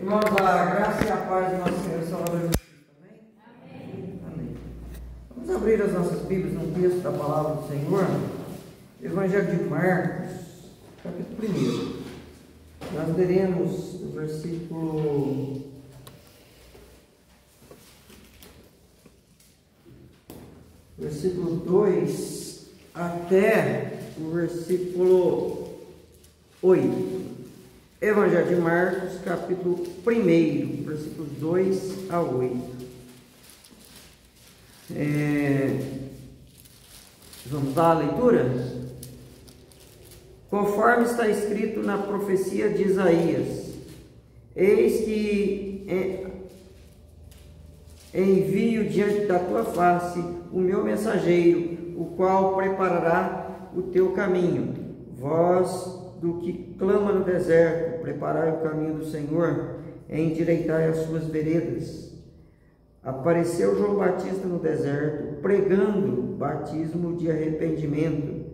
Irmãos, a graça e a paz do nosso Senhor e Salvador Jesus Cristo. Amém? Amém. Amém. Vamos abrir as nossas Bíblias no texto da palavra do Senhor, Evangelho de Marcos, capítulo 1. Nós leremos o versículo 2 até o versículo 8. Evangelho de Marcos, capítulo 1, versículos 2 a 8. Vamos lá a leitura? Conforme está escrito na profecia de Isaías: eis que envio diante da tua face o meu mensageiro, o qual preparará o teu caminho. Vós do que clama no deserto, preparai o caminho do Senhor, endireitai as suas veredas. Apareceu João Batista no deserto, pregando batismo de arrependimento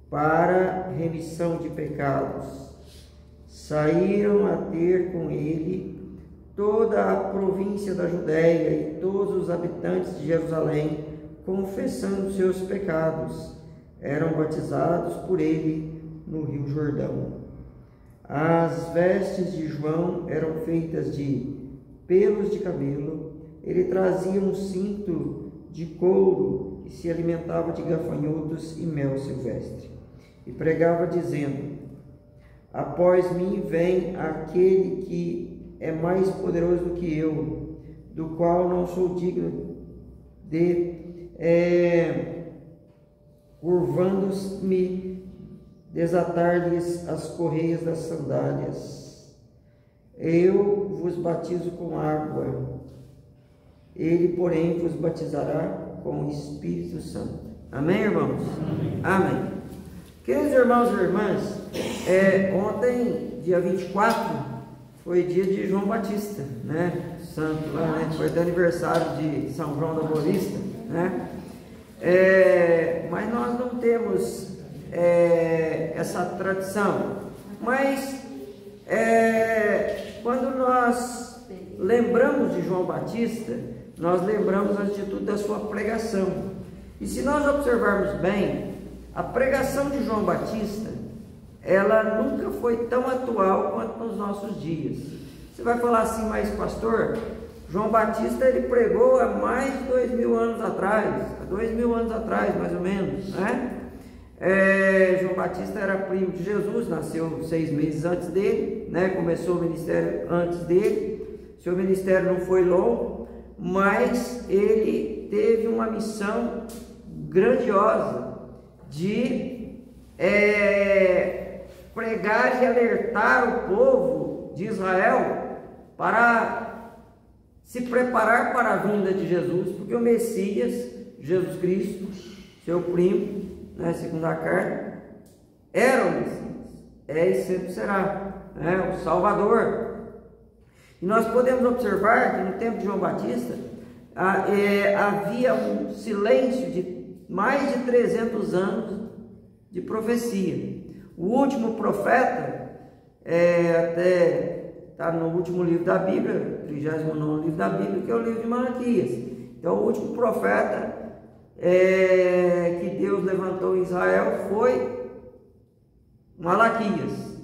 para remissão de pecados. Saíram a ter com ele toda a província da Judéia e todos os habitantes de Jerusalém, confessando seus pecados, eram batizados por ele no Rio Jordão. As vestes de João eram feitas de pelos de camelo. Ele trazia um cinto de couro e se alimentava de gafanhotos e mel silvestre. E pregava dizendo: após mim vem aquele que é mais poderoso do que eu, do qual não sou digno de, curvando-me, desatar-lhes as correias das sandálias. Eu vos batizo com água, ele, porém, vos batizará com o Espírito Santo. Amém, irmãos? Amém. Amém. Queridos irmãos e irmãs, ontem, dia 24, foi dia de João Batista, né? Santo lá, né? Foi do aniversário de São João da Boa Vista, né? Mas nós não temos essa tradição. Mas quando nós lembramos de João Batista, nós lembramos a atitude da sua pregação. E se nós observarmos bem, a pregação de João Batista, ela nunca foi tão atual quanto nos nossos dias. Você vai falar assim: mas pastor, João Batista ele pregou há mais de 2000 anos atrás, há 2000 anos atrás mais ou menos, né? João Batista era primo de Jesus, nasceu 6 meses antes dele, né? Começou o ministério antes dele. Seu ministério não foi longo, mas ele teve uma missão grandiosa de pregar e alertar o povo de Israel para se preparar para a vinda de Jesus, porque o Messias, Jesus Cristo, seu primo, né, segundo a carne, era o Messias, e sempre será, né, o Salvador. E nós podemos observar que no tempo de João Batista havia um silêncio de mais de 300 anos de profecia. O último profeta, até está no último livro da Bíblia, 39º livro da Bíblia, que é o livro de Malaquias. Então, o último profeta que Deus levantou em Israel foi Malaquias.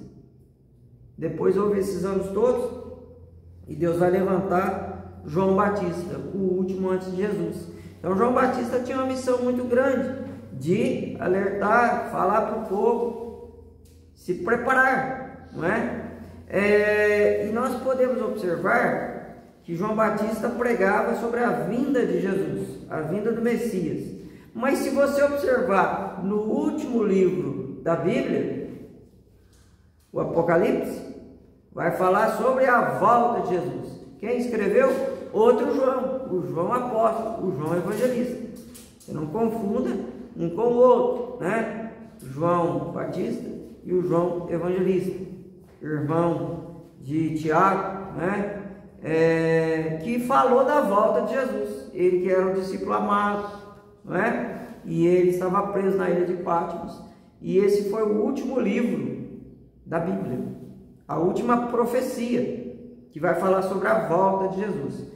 Depois houve esses anos todos, e Deus vai levantar João Batista, o último antes de Jesus. Então João Batista tinha uma missão muito grande de alertar, falar para o povo se preparar, não é? E nós podemos observar que João Batista pregava sobre a vinda de Jesus, a vinda do Messias. Mas se você observar no último livro da Bíblia, o Apocalipse, vai falar sobre a volta de Jesus. Quem escreveu? Outro João, o João apóstolo, o João evangelista. Você não confunda um com o outro, né? João Batista e o João evangelista, irmão de Tiago, né? Que falou da volta de Jesus. Ele que era um discípulo amado, não é? E ele estava preso na ilha de Patmos. E esse foi o último livro da Bíblia, a última profecia que vai falar sobre a volta de Jesus.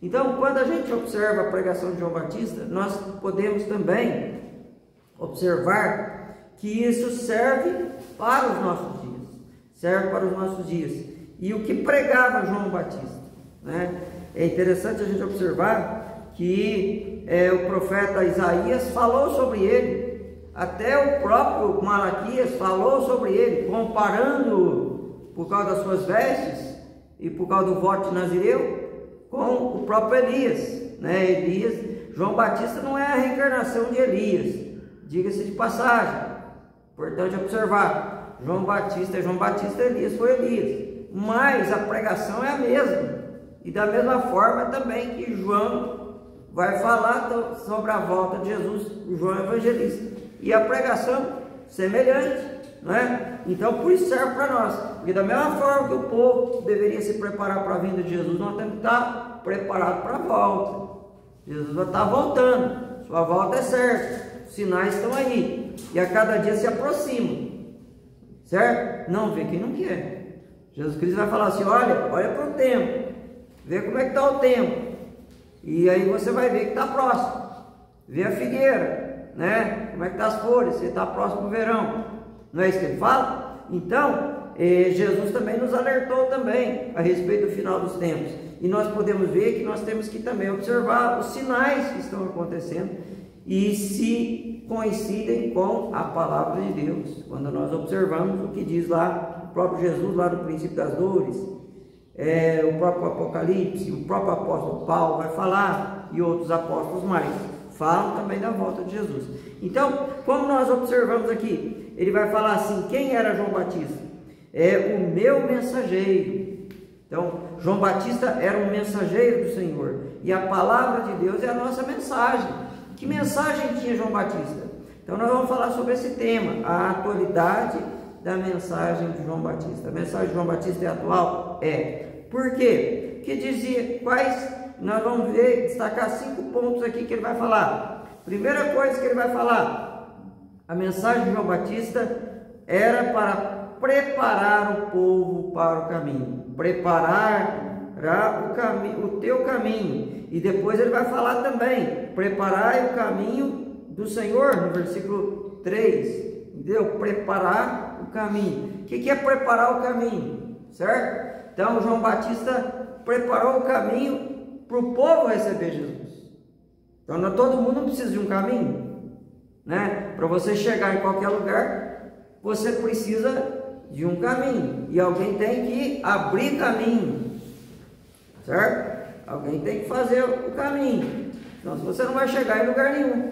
Então, quando a gente observa a pregação de João Batista, nós podemos também observar que isso serve para os nossos dias. Serve para os nossos dias. E o que pregava João Batista, né? É interessante a gente observar que o profeta Isaías falou sobre ele, até o próprio Malaquias falou sobre ele, comparando por causa das suas vestes e por causa do voto de Nazireu com o próprio Elias, né? João Batista não é a reencarnação de Elias, diga-se de passagem, importante observar, João Batista, Elias foi Elias, mas a pregação é a mesma, e da mesma forma também que João vai falar sobre a volta de Jesus, João Evangelista, e a pregação semelhante, né? Então por isso serve para nós, porque da mesma forma que o povo deveria se preparar para a vinda de Jesus, nós temos que estar preparados para a volta. Jesus vai estar voltando, sua volta é certa, os sinais estão aí, e a cada dia se aproximam, certo? Não vê quem não quer. Jesus Cristo vai falar assim, olha para o tempo, vê como é que está o tempo, e aí você vai ver que está próximo, vê a figueira, né? Como é que está as folhas, você está próximo do verão, não é isso que ele fala? Então, Jesus também nos alertou também a respeito do final dos tempos, e nós podemos ver que nós temos que também observar os sinais que estão acontecendo e se coincidem com a palavra de Deus, quando nós observamos o que diz lá o próprio Jesus, lá no princípio das dores, o próprio Apocalipse, o próprio apóstolo Paulo vai falar, e outros apóstolos mais, falam também da volta de Jesus. Então, como nós observamos aqui, ele vai falar assim, quem era João Batista? É o meu mensageiro. Então, João Batista era um mensageiro do Senhor, e a palavra de Deus é a nossa mensagem. Que mensagem tinha João Batista? Então nós vamos falar sobre esse tema, a atualidade da mensagem de João Batista. A mensagem de João Batista é atual? É. Por quê? Que dizia, nós vamos ver, destacar 5 pontos aqui que ele vai falar. Primeira coisa que ele vai falar, a mensagem de João Batista era para preparar o povo para o caminho, preparar o teu caminho, e depois ele vai falar também, preparai o caminho do Senhor, no versículo 3, entendeu? Preparar o caminho. O que é preparar o caminho? Certo? Então João Batista preparou o caminho para o povo receber Jesus. Então todo mundo precisa de um caminho, né? Para você chegar em qualquer lugar, você precisa de um caminho, e alguém tem que abrir caminho, certo? Alguém tem que fazer o caminho, senão você não vai chegar em lugar nenhum.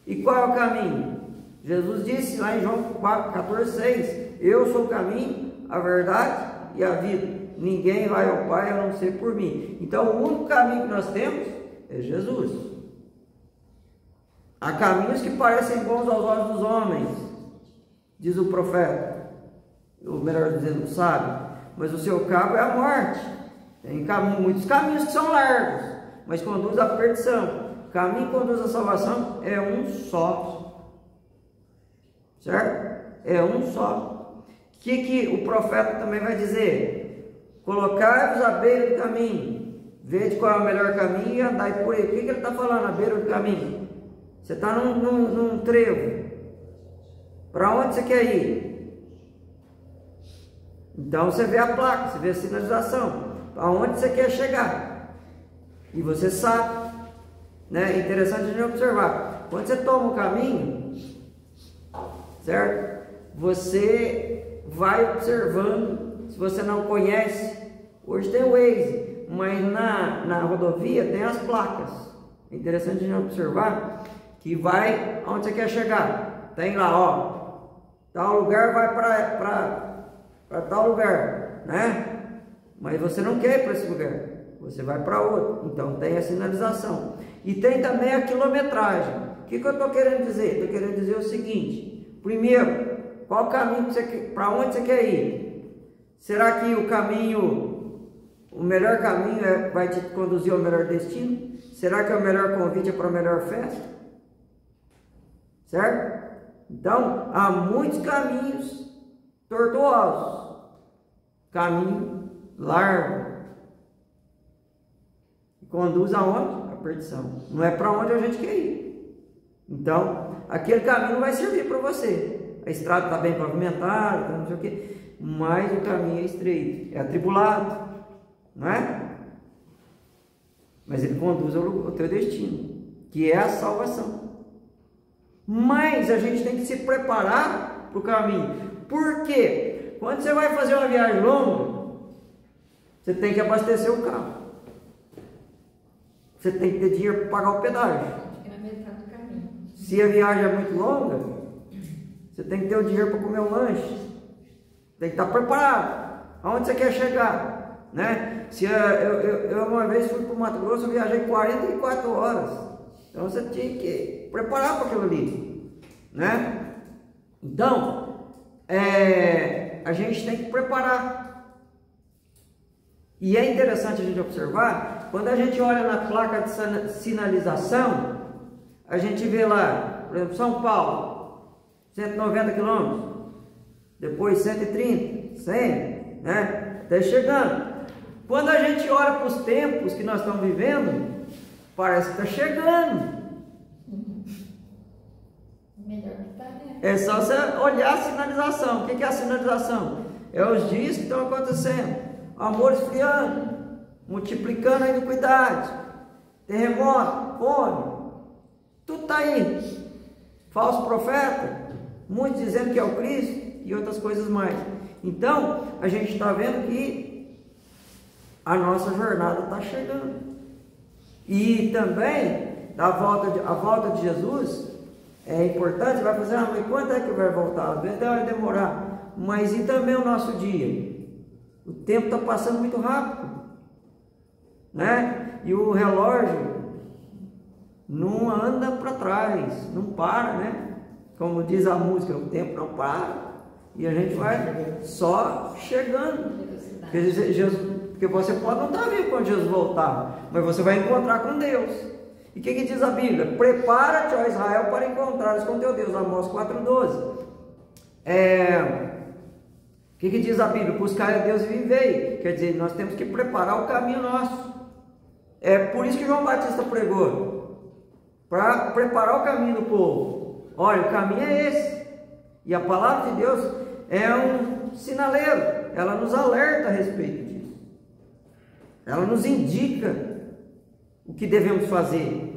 E qual é o caminho? Jesus disse lá em João 14,6, eu sou o caminho, a verdade e a vida, ninguém vai ao Pai a não ser por mim. Então o único caminho que nós temos é Jesus. Há caminhos que parecem bons aos olhos dos homens, diz o profeta, ou melhor dizendo, o sábio, mas o seu cabo é a morte. Tem muitos caminhos que são largos, mas conduz à perdição. O caminho que conduz à salvação é um só, certo? É um só. O que o profeta também vai dizer? Colocai-vos à beira do caminho, vede qual é o melhor caminho e andai por ele. O que ele está falando à beira do caminho? Você está num trevo, para onde você quer ir? Então você vê a placa, você vê a sinalização, aonde você quer chegar, e você sabe, né? É interessante a gente observar, quando você toma um caminho, certo? Você vai observando, se você não conhece, hoje tem o Waze, mas na rodovia tem as placas. É interessante a gente observar que vai aonde você quer chegar, tem lá, ó, tal lugar vai para tal lugar, né? Mas você não quer ir para esse lugar, você vai para outro. Então tem a sinalização. E tem também a quilometragem. O que eu estou querendo dizer? Estou querendo dizer o seguinte: primeiro, qual o caminho que você quer, para onde você quer ir? Será que o melhor caminho vai te conduzir ao melhor destino? Será que o melhor convite é para a melhor festa? Certo? Então, há muitos caminhos tortuosos, caminho largo, conduz aonde? A perdição. Não é para onde a gente quer ir. Então, aquele caminho não vai servir para você. A estrada está bem pavimentada, não sei o quê, mas o caminho é estreito, é atribulado, não é? Mas ele conduz ao teu destino, que é a salvação. Mas a gente tem que se preparar para o caminho. Por quê? Quando você vai fazer uma viagem longa, você tem que abastecer o carro. Você tem que ter dinheiro para pagar o pedágio. Se a viagem é muito longa, você tem que ter o dinheiro para comer um lanche. Tem que estar preparado. Aonde você quer chegar, né? Se eu uma vez fui para o Mato Grosso, eu viajei 44 horas. Então você tinha que preparar para aquilo ali, né? Então, a gente tem que preparar. E é interessante a gente observar, quando a gente olha na placa de sinalização, a gente vê lá, por exemplo, São Paulo, 190 quilômetros, depois 130, 100, né? Até chegando. Quando a gente olha para os tempos que nós estamos vivendo, parece que está chegando. Melhor que tá, né? É só você olhar a sinalização. O que é a sinalização? É os dias que estão acontecendo. Amor esfriando, multiplicando a iniquidade, terremoto, fome. Tudo está aí. Falso profeta, muitos dizendo que é o Cristo e outras coisas mais. Então, a gente está vendo que a nossa jornada está chegando. E também, a volta de Jesus é importante. Você vai fazer, mas quando é que vai voltar? Às vezes vai demorar. Mas e também o nosso dia? O tempo está passando muito rápido, né? E o relógio não anda para trás, não para, né? Como diz a música, o tempo não para. E a gente vai só chegando. Porque você pode não estar vivo quando Jesus voltar, mas você vai encontrar com Deus. E o que diz a Bíblia? Prepara-te, ó Israel, para encontrares com teu Deus. Amós 4,12. O que diz a Bíblia? Buscar a Deus e vivei. Quer dizer, nós temos que preparar o caminho nosso. É por isso que João Batista pregou, para preparar o caminho do povo. Olha, o caminho é esse. E a palavra de Deus é um sinaleiro. Ela nos alerta a respeito disso. Ela nos indica o que devemos fazer.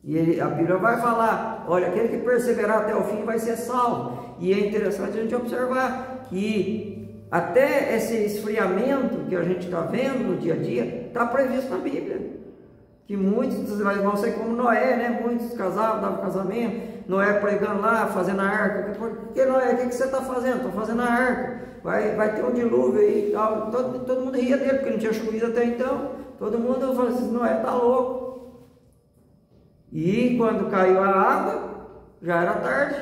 E a Bíblia vai falar, olha, aquele que perseverar até o fim vai ser salvo. E é interessante a gente observar que até esse esfriamento que a gente está vendo no dia a dia, está previsto na Bíblia. Que muitos vão ser como Noé, né? Muitos casavam, davam casamento, Noé pregando lá, fazendo a arca. Porque Noé, o que você está fazendo? Estou fazendo a arca. Vai ter um dilúvio aí e tal. Todo mundo ria dele, porque não tinha chovido até então. Todo mundo falou assim, Noé está louco. E quando caiu a água, já era tarde.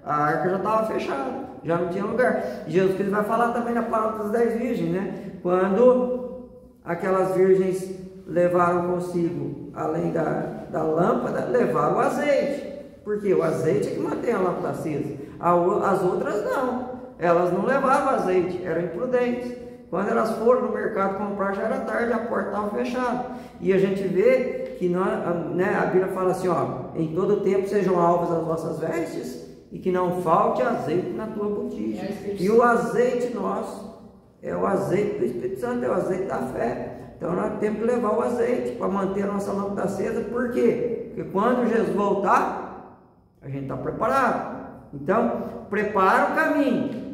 A arca já estava fechada, já não tinha lugar. Jesus Cristo vai falar também na palavra das 10 virgens, né? Quando aquelas virgens levaram consigo, além da lâmpada, levaram o azeite. Porque o azeite é que mantém a lâmpada acesa. As outras não. Elas não levavam azeite, eram imprudentes. Quando elas foram no mercado comprar, já era tarde, a porta estava fechada. E a gente vê que a Bíblia fala assim, ó, em todo tempo sejam alvas as vossas vestes e que não falte azeite na tua botija. E o azeite nosso é o azeite do Espírito Santo, é o azeite da fé. Então nós temos que levar o azeite para manter a nossa lâmpada acesa. Por quê? Porque quando Jesus voltar, a gente está preparado. Então, prepara o caminho.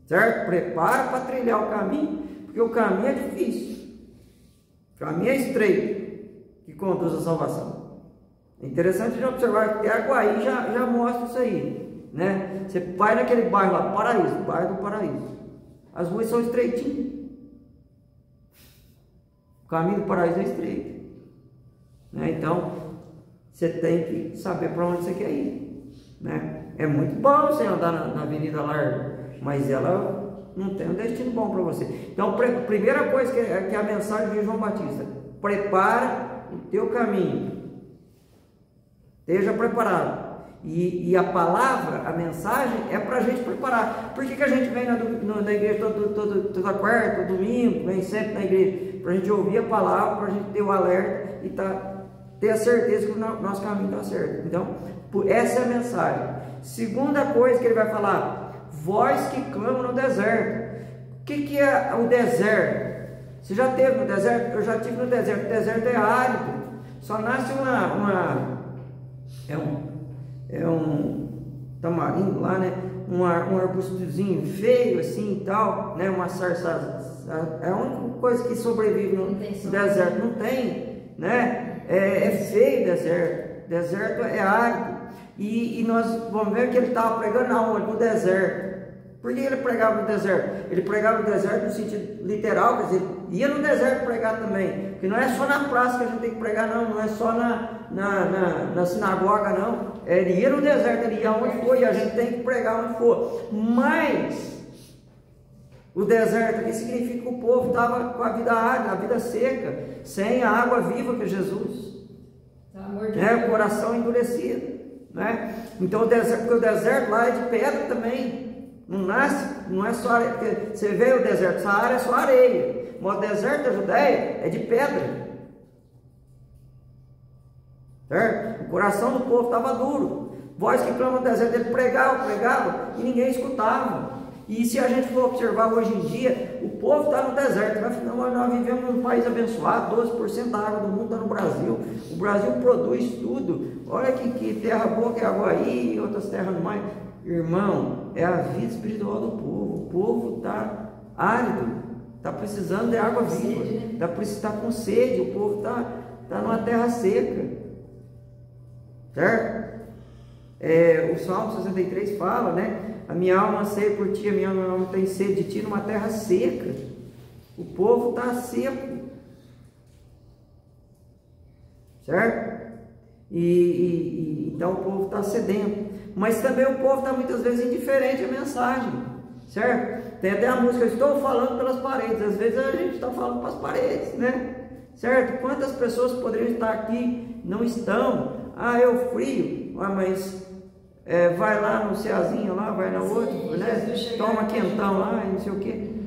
Certo? Prepara para trilhar o caminho, porque o caminho é difícil. O caminho é estreito, que conduz à salvação. É interessante de observar que Araguaí já mostra isso aí, né? Você vai naquele bairro lá, Paraíso, bairro do Paraíso. As ruas são estreitinhas. O caminho do Paraíso é estreito, né? Então, você tem que saber para onde você quer ir, né? É muito bom você andar na avenida larga, mas ela não tem um destino bom para você. Então, primeira coisa que é a mensagem de João Batista: prepara o teu caminho, esteja preparado. E a palavra, a mensagem é para a gente preparar. Por que a gente vem na igreja toda quarta, todo domingo, vem sempre na igreja? para a gente ouvir a palavra, para a gente ter o alerta e ter a certeza que o nosso caminho está certo. Então, essa é a mensagem. Segunda coisa que ele vai falar: voz que clama no deserto. O que é o deserto? Você já esteve no deserto? Eu já estive no deserto. O deserto é árido, só nasce é um tamarindo lá, né? Um arbustozinho feio assim e tal, né? Uma sarça, é a única coisa que sobrevive no deserto. Não tem, né? É feio o deserto. Deserto é árido. E nós vamos ver que ele estava pregando aonde? No deserto. Por que ele pregava no deserto? Ele pregava no deserto no sentido literal, quer dizer, ia no deserto pregar também. Porque não é só na praça que a gente tem que pregar, não é só na sinagoga, não. Ele ia no deserto, ele ia onde for, e a gente tem que pregar onde for. Mas o deserto aqui significa que o povo estava com a vida árida, a vida seca, sem a água viva que é Jesus. O coração endurecido, né? Então o deserto, porque o deserto lá é de pedra também. Não nasce, não é só areia, porque você vê o deserto, Saara é só areia, mas o deserto da Judéia é de pedra, certo? O coração do povo estava duro. Voz que clama no deserto, ele pregava e ninguém escutava. E se a gente for observar hoje em dia, o povo está no deserto, nós vivemos num país abençoado, 12% da água do mundo está no Brasil. O Brasil produz tudo. Olha que terra boa que é Havaí e outras terras no mais. Irmão, é a vida espiritual do povo. O povo está árido, está precisando de água viva, está com sede. O povo está numa terra seca, certo? O Salmo 63 fala, né? A minha alma anseia por ti, a minha alma tem sede de ti numa terra seca. O povo está seco, certo? Então o povo está sedento. Mas também o povo está muitas vezes indiferente à mensagem, certo? Tem até a música, eu estou falando pelas paredes. Às vezes a gente está falando para as paredes, né? Certo? Quantas pessoas poderiam estar aqui, não estão? Eu frio, mas vai lá no Ceazinho, lá, vai na outra, né? Toma quentão lá e não sei o que.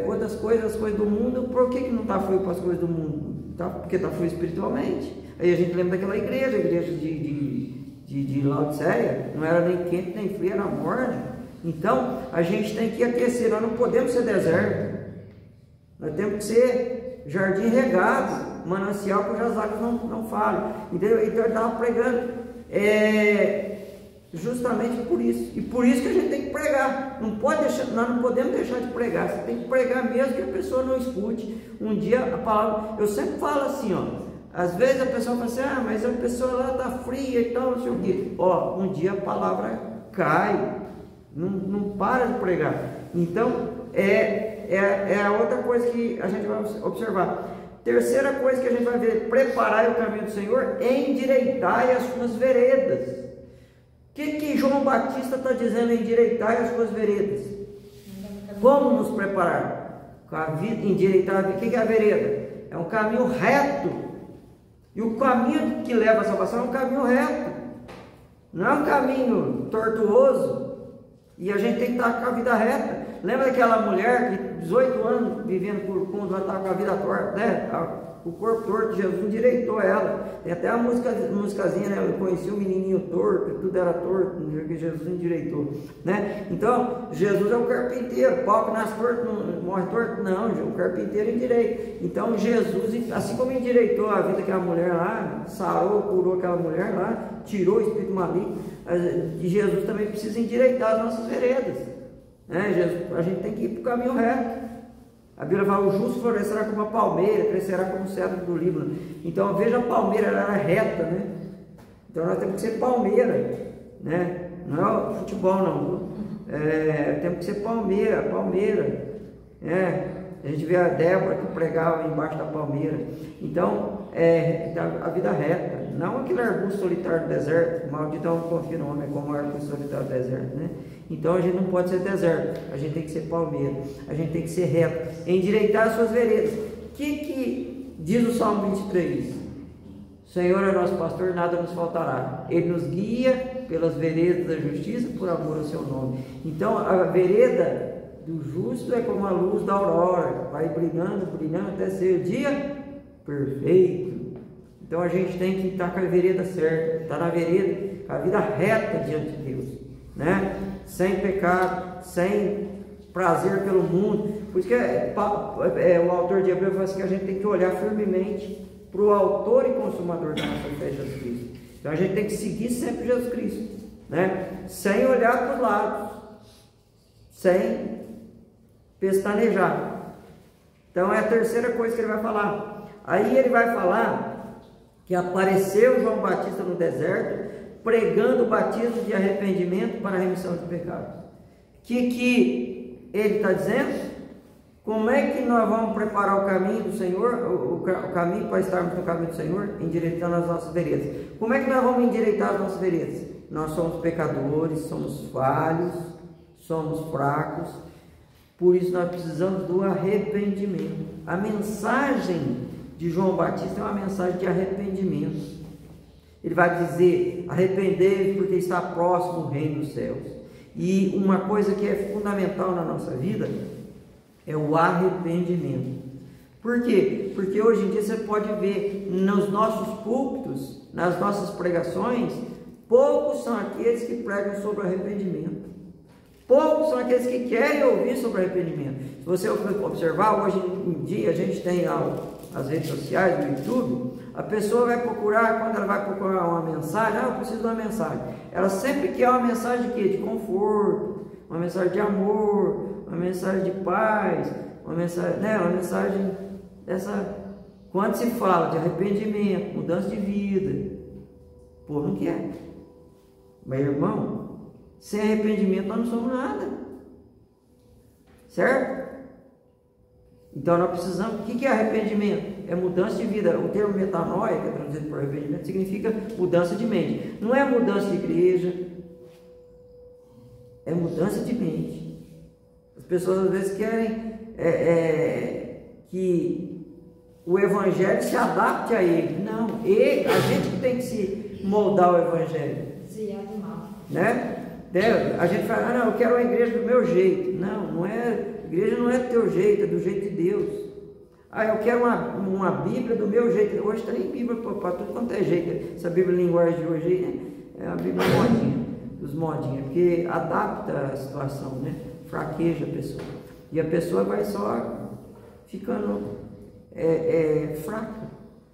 Outras coisas, as coisas do mundo. Por que não está frio para as coisas do mundo? Porque está frio espiritualmente. Aí a gente lembra daquela igreja, a igreja de Laodiceia, não era nem quente nem frio, era morna. Então a gente tem que aquecer, nós não podemos ser deserto, nós temos que ser jardim regado, manancial que as águas não falham. Então ele estava pregando justamente por isso, e por isso que a gente tem que pregar. Nós não podemos deixar de pregar, você tem que pregar mesmo que a pessoa não escute. Um dia a palavra, eu sempre falo assim, às vezes a pessoa fala assim, mas a pessoa lá está fria e tal, não sei o quê. Um dia a palavra cai, não para de pregar. Então, é a outra coisa que a gente vai observar. Terceira coisa que a gente vai ver: preparai o caminho do Senhor, endireitai as suas veredas. O que João Batista está dizendo, endireitai as suas veredas? Como nos preparar? Com a vida, endireitar, o que é a vereda? É um caminho reto. E o caminho que leva à salvação é um caminho reto, não é um caminho tortuoso. E a gente tem que estar com a vida reta. Lembra daquela mulher que 18 anos vivendo por fundo, ela estava com a vida torta, né? O corpo torto, Jesus endireitou ela. Tem até a musicazinha, né? Eu conheci um menininho torto, tudo era torto, que Jesus endireitou, né? Então, Jesus é o carpinteiro. Pau que nasce torto, não morre torto, não. O carpinteiro endireita. Então, Jesus, assim como endireitou a vida daquela mulher lá, sarou, curou aquela mulher lá, tirou o espírito maligno, Jesus também precisa endireitar as nossas veredas, né? A gente tem que ir para o caminho reto. A Bíblia fala: o justo florescerá como a palmeira, crescerá como o cedro do Líbano. Então veja, a palmeira, ela era reta, né? Então nós temos que ser palmeira, né? Não é o futebol, não. Temos que ser palmeira. A gente vê a Débora que pregava embaixo da palmeira. Então a vida reta, não aquele arbusto solitário do deserto. Maldito não confia no homem como o arbusto solitário do deserto, né? Então a gente não pode ser deserto, a gente tem que ser palmeira, a gente tem que ser reto, endireitar as suas veredas. O que diz o Salmo 23? O Senhor é nosso pastor, nada nos faltará. Ele nos guia pelas veredas da justiça por amor ao seu nome. Então a vereda do justo é como a luz da aurora, vai brilhando, brilhando até ser o dia perfeito. Então a gente tem que estar com a vereda certa, estar na vereda, com a vida reta diante de Deus, né? Sem pecado, sem prazer pelo mundo. Por isso que o autor de Hebreus fala assim, que a gente tem que olhar firmemente para o autor e consumador da nossa fé, Jesus Cristo. Então a gente tem que seguir sempre Jesus Cristo, né? Sem olhar para os lados, sem pestanejar. Então é a terceira coisa que ele vai falar. Aí ele vai falar que apareceu João Batista no deserto, pregando o batismo de arrependimento para a remissão de pecados. Que ele está dizendo? Como é que nós vamos preparar o caminho do Senhor, o caminho para estarmos no caminho do Senhor, endireitando as nossas veredas? Como é que nós vamos endireitar as nossas veredas? Nós somos pecadores, somos falhos, somos fracos, por isso nós precisamos do arrependimento. A mensagem de João Batista é uma mensagem de arrependimento. Ele vai dizer: arrependei-vos porque está próximo o reino dos céus. E uma coisa que é fundamental na nossa vida é o arrependimento. Por quê? Porque hoje em dia você pode ver nos nossos púlpitos, nas nossas pregações, poucos são aqueles que pregam sobre arrependimento. Poucos são aqueles que querem ouvir sobre arrependimento. Se você observar, hoje em dia a gente tem as redes sociais, o YouTube, a pessoa vai procurar, quando ela vai procurar uma mensagem, eu preciso de uma mensagem. Ela sempre quer uma mensagem de quê? De conforto, uma mensagem de amor, uma mensagem de paz, uma mensagem dessa. Quando se fala de arrependimento, mudança de vida, o povo não quer. Mas irmão, sem arrependimento nós não somos nada, certo? Então nós precisamos. O que é arrependimento? É mudança de vida. O termo metanoia, que é traduzido por arrependimento, significa mudança de mente. Não é mudança de igreja, é mudança de mente. As pessoas às vezes querem que o evangelho se adapte a ele. Não, a gente tem que se moldar ao evangelho, né? A gente fala, não, eu quero uma igreja do meu jeito. Não é. Igreja não é do teu jeito, é do jeito de Deus. Eu quero uma Bíblia do meu jeito. Hoje tem Bíblia para tudo quanto é jeito. Essa Bíblia linguagem de hoje aí, né? É a Bíblia modinha, dos modinhos, porque adapta a situação, né? Fraqueja a pessoa. E a pessoa vai só ficando fraca,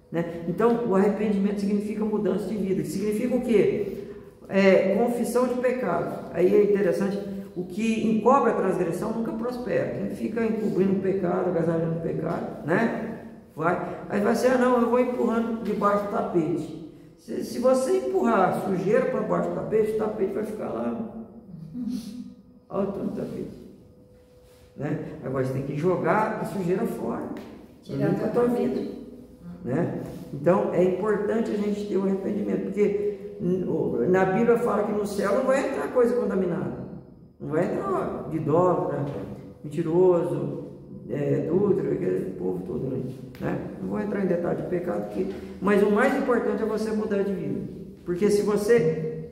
né? Então, o arrependimento significa mudança de vida. Significa o quê? Confissão de pecado. Aí é interessante. O que encobre a transgressão nunca prospera. Quem fica encobrindo o pecado, agasalhando o pecado, né? Aí vai ser, não, eu vou empurrando debaixo do tapete. Se você empurrar a sujeira para baixo do tapete vai ficar lá alto no tapete, né? Agora você tem que jogar a sujeira fora, tirar da tua vida, né? Então é importante a gente ter um arrependimento, porque na Bíblia fala que no céu não vai entrar coisa contaminada. Não vai entrar de idólatra, mentiroso, adúltero, aquele povo todo ali, né? Não vou entrar em detalhe de pecado, mas o mais importante é você mudar de vida. Porque se você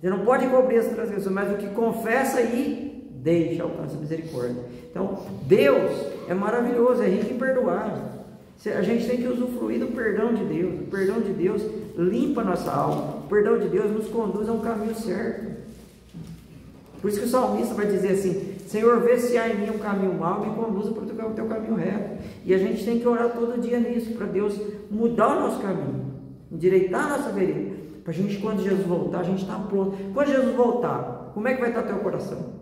não pode cobrir essa transgressão, mas o que confessa aí, deixa, alcança misericórdia. Então, Deus é maravilhoso, é rico em perdoar. A gente tem que usufruir do perdão de Deus. O perdão de Deus limpa a nossa alma. O perdão de Deus nos conduz a um caminho certo. Por isso que o salmista vai dizer assim: Senhor, vê se há em mim um caminho mau, me conduza para o teu caminho reto. E a gente tem que orar todo dia nisso, para Deus mudar o nosso caminho, endireitar a nossa vereda, para a gente, quando Jesus voltar, a gente está pronto. Quando Jesus voltar, como é que vai estar teu coração?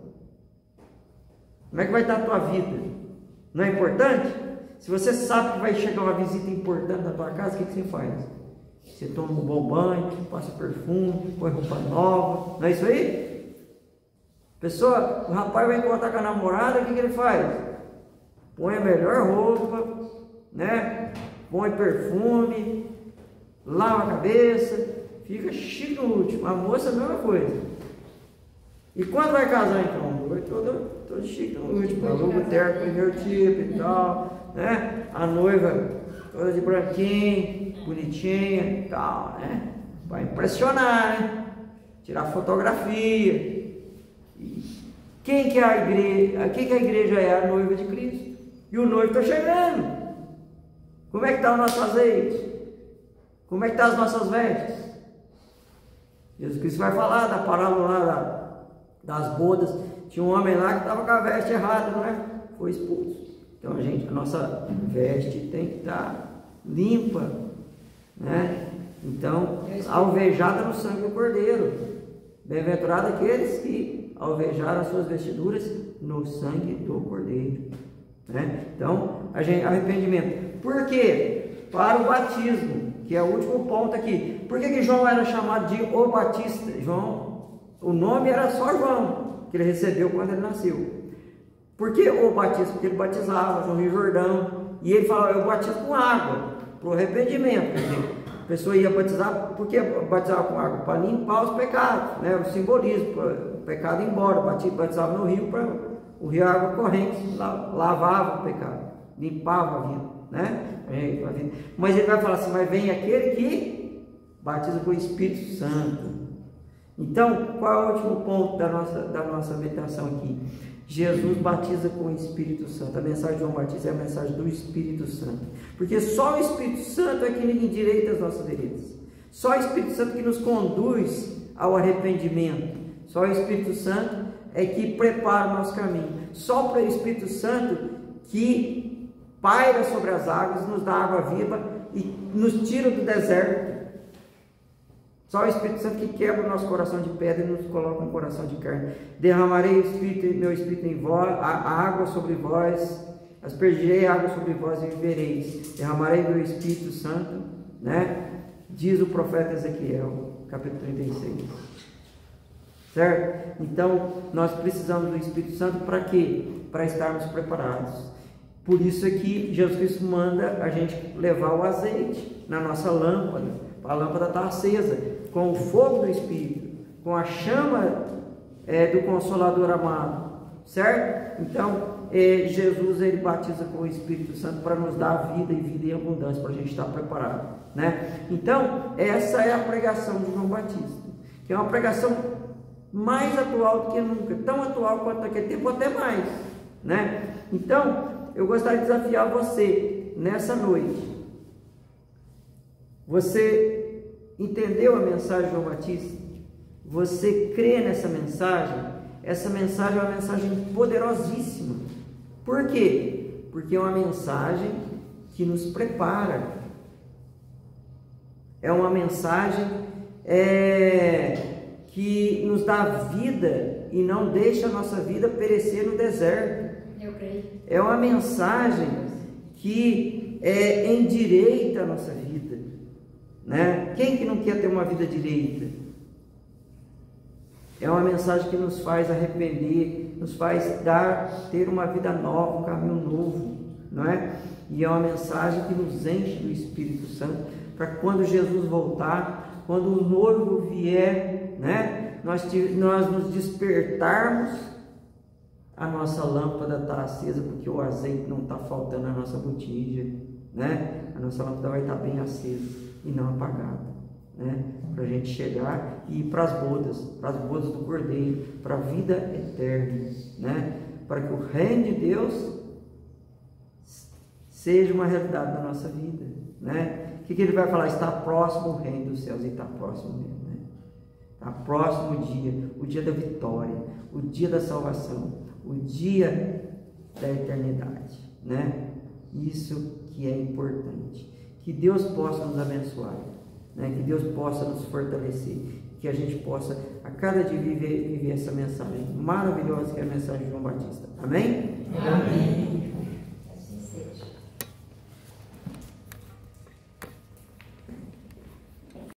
Como é que vai estar a tua vida? Não é importante? Se você sabe que vai chegar uma visita importante na tua casa, o que você faz? Você toma um bom banho, passa perfume, põe roupa nova, não é isso aí? O rapaz vai encontrar com a namorada, o que ele faz? Põe a melhor roupa, né? Põe perfume, lava a cabeça, fica chique no último. A moça é a mesma coisa. E quando vai casar então? Vai todo chique no último. Aluga o terno, primeiro tipo e tal, né? A noiva toda de branquinho, bonitinha e tal, né? Vai impressionar, né? Tirar fotografia. Quem que é a igreja? Quem que a igreja é? A noiva de Cristo. E o noivo está chegando. Como é que está o nosso azeite? Como é que estão as nossas vestes? Jesus Cristo vai falar da parábola lá das bodas. Tinha um homem lá que estava com a veste errada, não é? Foi expulso. Então, a nossa veste tem que estar limpa, né? Então, alvejada no sangue do Cordeiro. Bem-aventurado aqueles que alvejaram as suas vestiduras no sangue do Cordeiro, né? Então, arrependimento. Por quê? Para o batismo, que é o último ponto aqui. Por que João era chamado de o Batista? João, o nome era só João, que ele recebeu quando ele nasceu. Por que o batismo? Porque ele batizava no Rio Jordão, e ele falava, eu batizo com água, para o arrependimento. Quer dizer, a pessoa ia batizar, por que batizava com água? Para limpar os pecados, né? O simbolismo, para o pecado ir embora. Batizava no rio, para o rio água corrente, lavava o pecado, limpava a vida, né? Mas ele vai falar assim, mas vem aquele que batiza com o Espírito Santo. Então, qual é o último ponto da nossa meditação aqui? Jesus batiza com o Espírito Santo. A mensagem de João Batista é a mensagem do Espírito Santo, porque só o Espírito Santo é que endireita as nossas veredas. Só o Espírito Santo que nos conduz ao arrependimento. Só o Espírito Santo é que prepara o nosso caminho. Só o Espírito Santo que paira sobre as águas, nos dá água viva e nos tira do deserto. Só o Espírito Santo que quebra o nosso coração de pedra e nos coloca um coração de carne. Derramarei meu Espírito em vós, a água sobre vós, aspergirei água sobre vós e vivereis. Derramarei meu Espírito Santo, né? Diz o profeta Ezequiel, capítulo 36. Certo? Então, nós precisamos do Espírito Santo para quê? Para estarmos preparados. Por isso é que Jesus Cristo manda a gente levar o azeite na nossa lâmpada. A lâmpada está acesa, com o fogo do Espírito, com a chama do Consolador amado, certo? Então, Jesus, ele batiza com o Espírito Santo para nos dar vida e vida em abundância, para a gente estar preparado, né? Então, essa é a pregação de João Batista, que é uma pregação mais atual do que nunca, tão atual quanto naquele tempo, até mais, né? Então, eu gostaria de desafiar você nessa noite. Você entendeu a mensagem de João Batista? Você crê nessa mensagem? Essa mensagem é uma mensagem poderosíssima. Por quê? Porque é uma mensagem que nos prepara. É uma mensagem que nos dá vida e não deixa a nossa vida perecer no deserto. Eu creio. É uma mensagem que endireita a nossa vida, né? Quem que não quer ter uma vida direita? É uma mensagem que nos faz arrepender, nos faz ter uma vida nova, um caminho novo, não é? E é uma mensagem que nos enche do Espírito Santo, para quando Jesus voltar, quando o noivo vier, né? Nós nos despertarmos, a nossa lâmpada está acesa, porque o azeite não está faltando na nossa botija, né? A nossa lâmpada vai estar bem acesa e não apagada, né? Para a gente chegar e ir para as bodas do Cordeiro, para a vida eterna, né? Para que o reino de Deus seja uma realidade na nossa vida, né? O que ele vai falar? Está próximo o reino dos céus, e está próximo mesmo, né? Está próximo o dia da vitória, o dia da salvação, o dia da eternidade, né? Isso que é importante. Que Deus possa nos abençoar, né? Que Deus possa nos fortalecer, que a gente possa a cada dia viver essa mensagem maravilhosa que é a mensagem de João Batista. Amém? Amém.